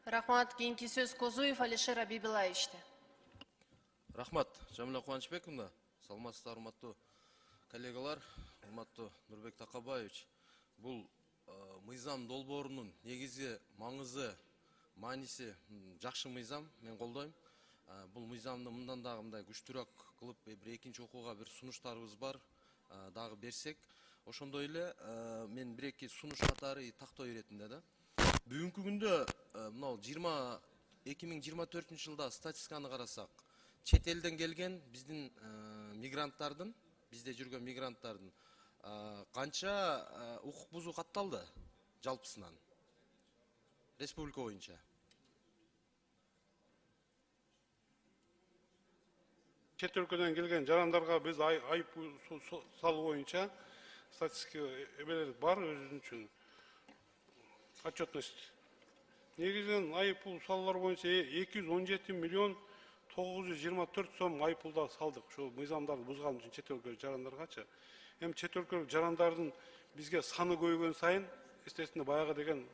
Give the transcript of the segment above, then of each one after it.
Рахмат, кийинки сөз Козуев Алишер Абибилаевичте. Рахмат, Жамиля Кубанычбековна, саламатсыздар, урматтуу коллегалар, урматтуу Нурбек Такабаевич. Бул мыйзам долбоорунун негизи, маңызы, мааниси жакшы мыйзам, мен колдойм. Бул мыйзамды мындан дагы мындай күчтүүрөөк кылып, бир экинчи окууга бир сунуштарыбыз бар, дагы берсек. Ошондой эле мен бир эки сунуш катары тактоо иретинде да. Бүгүнкү күндө мынау 2024 жылда статистиканы карасак, чет элден келген биздин мигранттардын, бизде жүргөн мигранттардын канча укук бузуу катталды жалпысынан республика боюнча? Чет өлкөдөн келген жарандарга биз айыппул салуу боюнча статистика эбелери бар, өзүнчө отчетность. Негизинен айыппул салуулар боюнча 217 миллион 924 сом айыппулда салдык. Ошол мыйзамдарды бузган үчүн чет өлкө жарандаргачы. Эми чет өлкө жарандардын бизге саны көбөйгөн сайын, естественно, баягы деген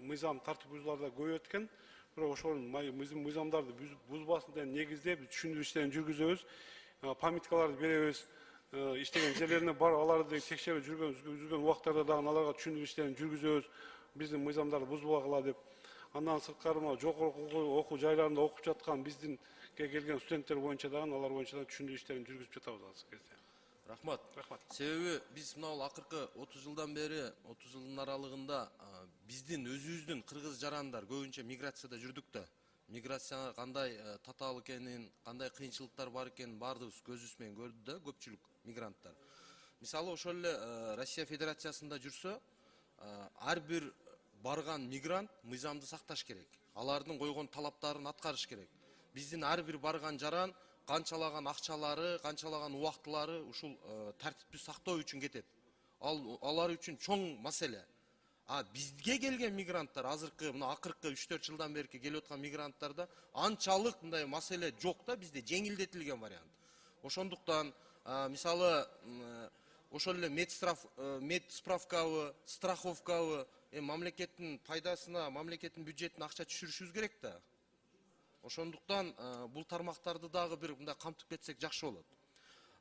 мыйзам тартип бузууларда көбөйөт экен. Бирок ошол мыйзамдарды бузбасын деген негизде биз түшүндүрүү иштерин жүргүзөбүз. Памяткаларды беребиз. Иштеген жерлерине бар, аларды текшерип жүргөн убактарда дагы аларга түшүндүрүү иштерин жүргүзөбүз. Биздин мыйзамдарды бузбагыла деп. Андан сырткары жогорку окуу жайларында окуп жаткан биздин келген студенттер боюнча дагы алар боюнча да түшүндүрүү иштерин жүргүзүп жатабыз азыркы кезде. Рахмат. Себеби биз мынау акыркы 30 жылдан бери, 30 жылдын аралыгында биздин өзүбүздүн кыргыз жарандар көбүнчө миграцияда жүрдүк да. Миграция кандай татаал экенин, кандай кыйынчылыктар бар экенин баардыгыбыз көзүбүз менен көрдү да, көпчүлүк мигранттар. Мисалы ошол эле Россия Федерациясында жүрсө, ар бир барган мигрант мыйзамды сакташ керек. Алардын койгон талаптарын аткарыш керек. Биздин ар бир барган жаран канчалаган акчалары, канчалаган убактылары ушул тартипти сактоо үчүн кетет. Алар үчүн чоң маселе. Бизге келген мигранттар, азыркы мына акыркы 3-4 жылдан бери келип аткан мигранттарда анчалык мындай маселе жок да, бизде жеңилдетилген вариант. Ошондуктан мисалы ошол эле медсправкабы, страховкабы мамлекеттин пайдасына, мамлекеттин бюджетине акча түшүрүшүбүз керек да. Ошондуктан бул тармактарды дагы бир мындай камтып кетсек жакшы болот.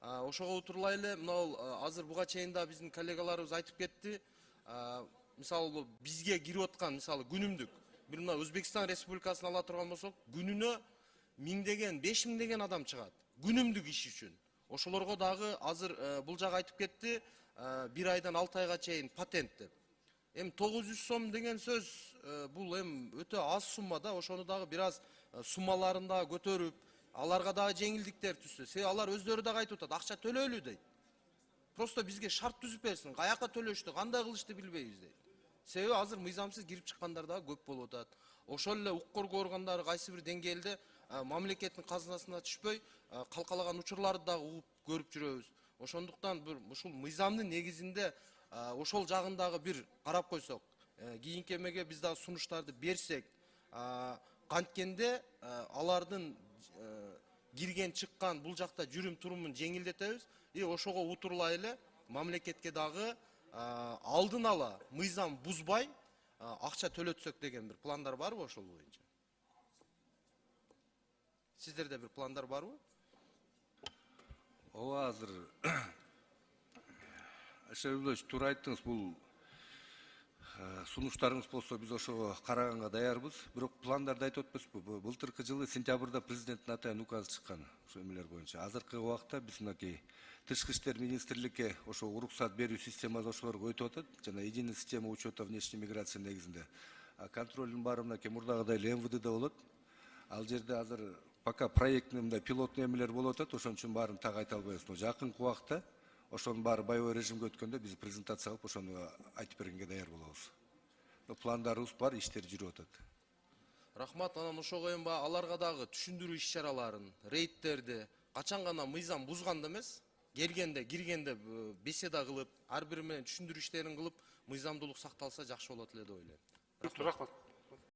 Ошого отурлай эле мынау азыр буга чейин да биздин коллегаларыбыз айтып кетти. Мисалы бизге кирип аткан мисалы күнүмдүк бир мына Өзбекстан Республикасын ала турган болсок, күнүнө 1000 5000 адам чыгат. Күнүмдүк иш үчүн. Ошолорго дагы азыр бул жак айтып кетти, 1 айдан 6 айга чейин патент деп. 900 сом деген сөз бул өтө аз сумма да, ошону дагы бир аз суммаларын дагы көтөрүп, аларга дагы жеңилдиктер түшсө. Себеби алар өздөрү дагы айтып атат, акча төлөөлү дейт. Просто бизге шарт түзүп берсин, каяка төлөштү, кандай кылышты билбейбиз дейт. Себеби азыр мыйзамсыз кирип чыккандар дагы көп болуп атат. Ошол эле укук коргоо органдары кайсы бир деңгээлде мамлекеттин казынасына түшпөй, калкалаган учурларды дагы угуп көрүп жүрөбүз. Ошондуктан ушул мыйзамдын негизинде ошол жагындагы бир карап койсок, кийинки эмеге биз дагы сунуштарды берсек, канткенде алардын кирген чыккан бул жакта жүрүм турумун жеңилдетебиз. Ошого утурлай эле мамлекетке дагы алдын ала мыйзам бузбай акча төлөтсөк деген бир пландар барбы ошол боюнча? Сиздерде бир пландар барбы? Ооба, азыр Алишер Абибилович, туура айттыңыз, бул сунуштарыңыз болсо биз ошого караганга даярбыз. Бирок пландарды айтып атпайсызбы? Былтыркы жылы сентябрда президенттин атайын указы чыккан ошол эмелер боюнча. Азыркы убакта биз мынакей Тышкы иштер министрликке ошо уруксат берүү системасы ошолорго өтүп атат, жана единая система учета внешней миграции негизинде. Контролдун баары мынакей мурдагыдай эле МВДде болот. Ал жерде азыр пока проектный мындай пилоттуу эмелер болуп атат, ошон үчүн баарын так айта албайбыз. Но жакынкы убакта ошонун баары боевой режимге өткөндө биз презентация кылып ошону айтып бергенге даяр болобуз. Пландарыбыз бар, иштер жүрүп атат. Рахмат, анан ошого эми аларга дагы түшүндүрүү иш-чараларын, рейдтерди качан гана мыйзам бузганда эмес, келгенде, киргенде беседа кылып, ар бири менен түшүндүрүү иштерин кылып, мыйзамдуулук сакталса жакшы болот эле деп ойлойм. Рахмат.